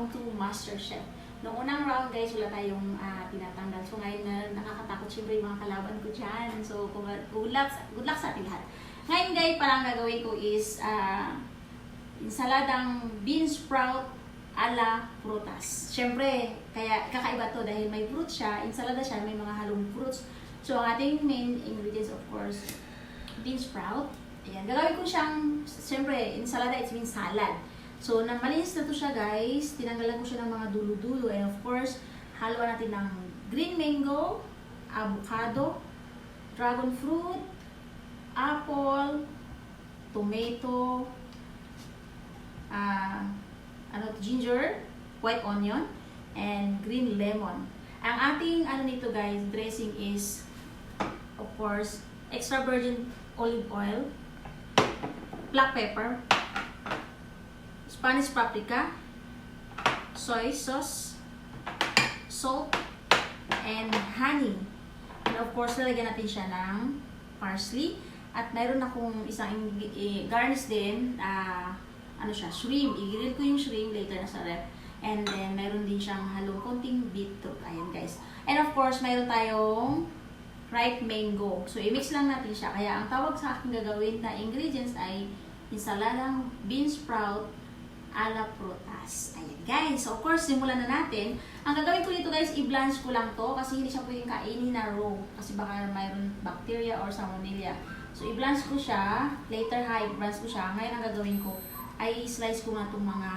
round 2 MasterChef. Noong unang round guys, wala tayong tinatanggal. So ngayon na nakakatakot syempre yung mga kalaban ko dyan. So good luck sa ating lahat. Ngayon guys, parang gagawin ko is insaladang bean sprout ala prutas. Syempre, kaya kakaiba to dahil may fruit siya, insalada siya, may mga halong fruits. So ang ating main ingredients of course, bean sprout. Ayan, gagawin ko siyang, syempre, ensalada, it means salad. So, malinis na to siya guys. Tinanggalan ko siya ng mga dulo-dulo. And of course, haluan natin ng green mango, avocado, dragon fruit, apple, tomato, ginger, white onion, and green lemon. Ang ating, nito guys, dressing is, of course, extra virgin olive oil, black pepper, Spanish paprika, soy sauce, salt, and honey. And of course, lalagyan natin siya ng parsley. At mayroon akong isang garnish din, shrimp. I-grill ko yung shrimp later na sa ref. And then, mayroon din siyang halong konting beetroot. Ayan guys. And of course, mayroon tayong ripe mango. So, i-mix lang natin siya. Kaya, ang tawag sa aking gagawin na ingredients ay insaladang bean sprout ala prutas. Ayan guys. So, of course, simulan na natin. Ang gagawin ko dito guys, i-blanch ko lang to kasi hindi siya pwedeng kainin na raw. Kasi baka mayroon bacteria or salmonella. So, i-blanch ko siya. Later i-blanch ko siya. Ngayon ang gagawin ko ay i-slice ko na itong mga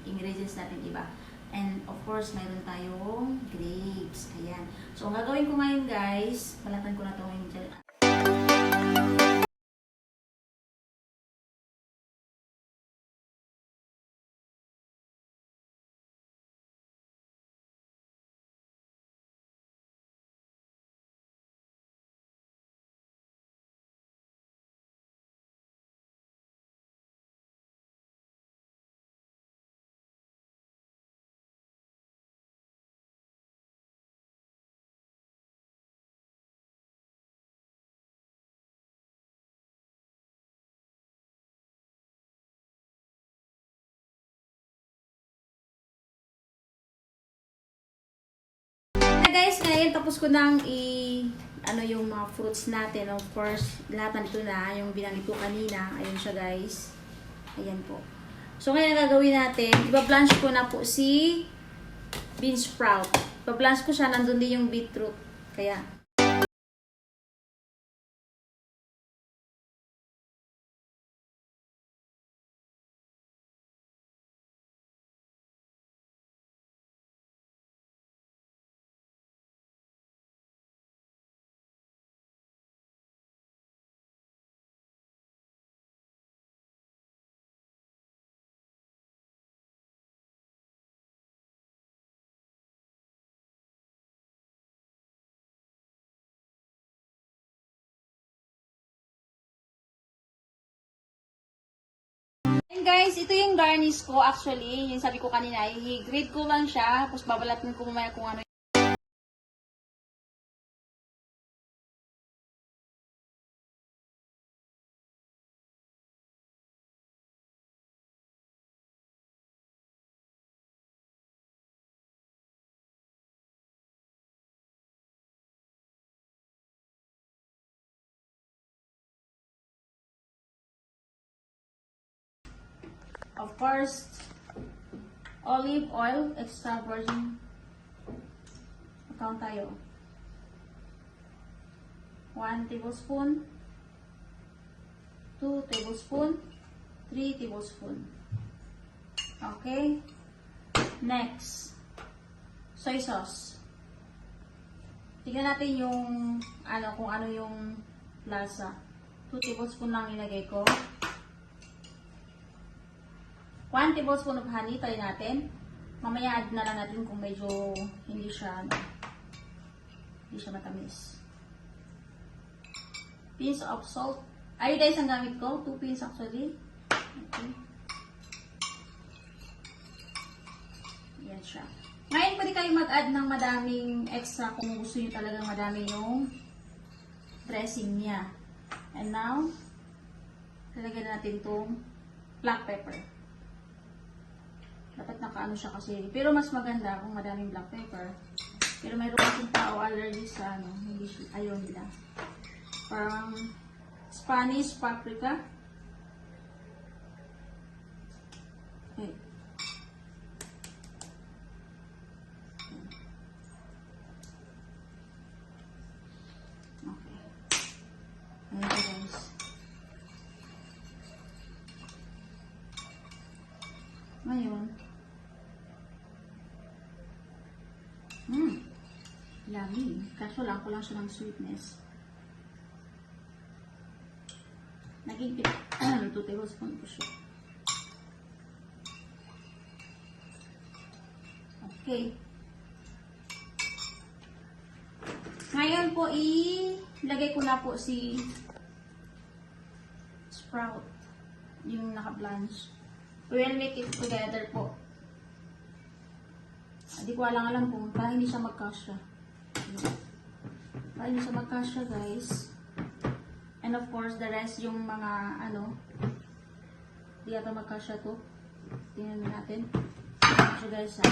ingredients natin iba. And of course, mayroon tayong grapes. Ayan. So, ang gagawin ko ngayon guys, balatan ko na itong ingredients. Guys, ngayon tapos ko nang yung mga fruits natin. Of course, lahat nandito na, yung binanggit ko kanina. Ayun siya guys. Ayan po. So ngayon gagawin natin, iba-blanch ko na po si bean sprout. Iba-blanch ko siya, nandun din yung beetroot. Kaya and guys, ito yung garnish ko actually. Yung sabi ko kanina, i-grate ko lang siya. Tapos babalatin ko mamaya kung ano. Of course, olive oil, extra virgin. Count tayo. 1 tablespoon, 2 tablespoon, 3 tablespoon. Okay? Next, soy sauce. Tingnan natin yung kung ano yung lasa. 2 tablespoon lang ilagay ko. 1 tablespoon of honey, try natin. Mamaya add na lang natin kung medyo hindi siya matamis. Pinch of salt. Ay guys, ang gamit ko, 2 pins actually. Okay. Yan siya. Ngayon pwede kayo mag-add ng madaming extra kung gusto niyo talagang madami yung dressing niya. And now, lalagyan natin itong black pepper. Dapat nakaano siya kasi. Pero mas maganda kung madaming black pepper. Pero mayroon kasing tao allergy sa ano, hindi siya, ayaw nila. Parang Spanish paprika. Okay. Okay. Ayan guys. Ngayon, yummy. Kaso lang ko lang siya ng sweetness. Naging 2 tablespoon po siya. Okay. Ngayon po, ilagay ko na po si sprout. Yung naka-blanch. We will make it together po. Hindi ko alam kung parang hindi siya magkasya. Parang hindi siya magkasya, guys. And of course, the rest yung mga ano, hindi ata magkasya to. Tingnan natin. So guys,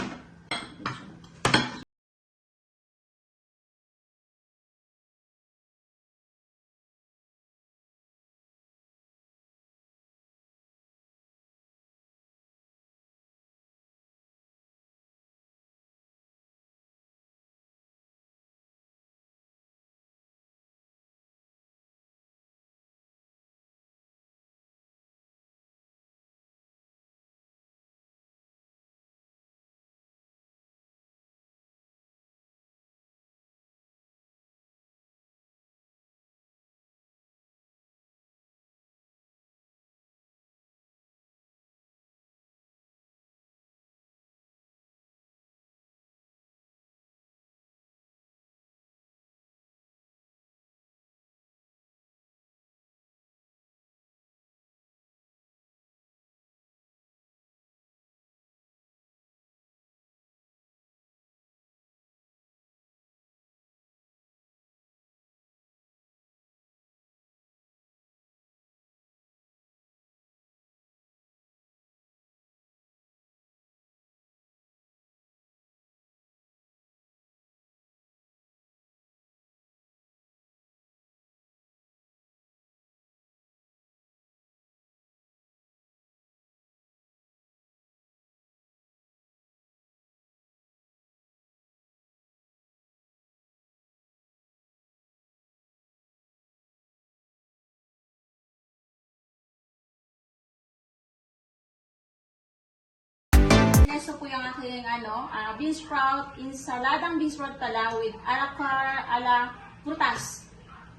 so po yung aking ano, bean sprout, insaladang bean sprout pala with alacar, ala prutas.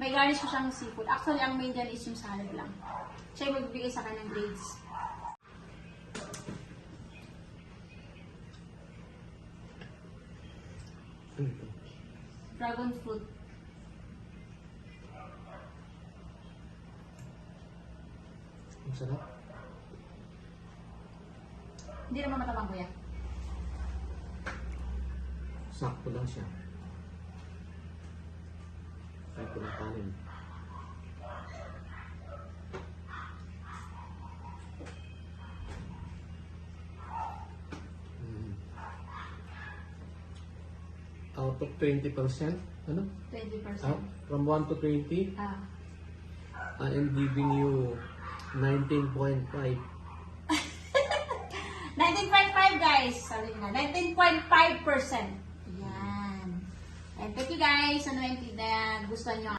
May garnish ko siyang seafood. Actually, ang main dyan is yung salad lang. Siya yung magbibigay sa akin ng grades. Dragon fruit. Ang sarap. Hindi naman matabang, kuya. Sakto lang siya. Kahit ko ng kanin. Out of 20%, ano? 20%. From 1 to 20, I am giving you 19.5. 19.5 guys. Sabi nga, 19.5%. Yan. And thank you guys. Ano yung gusto nyo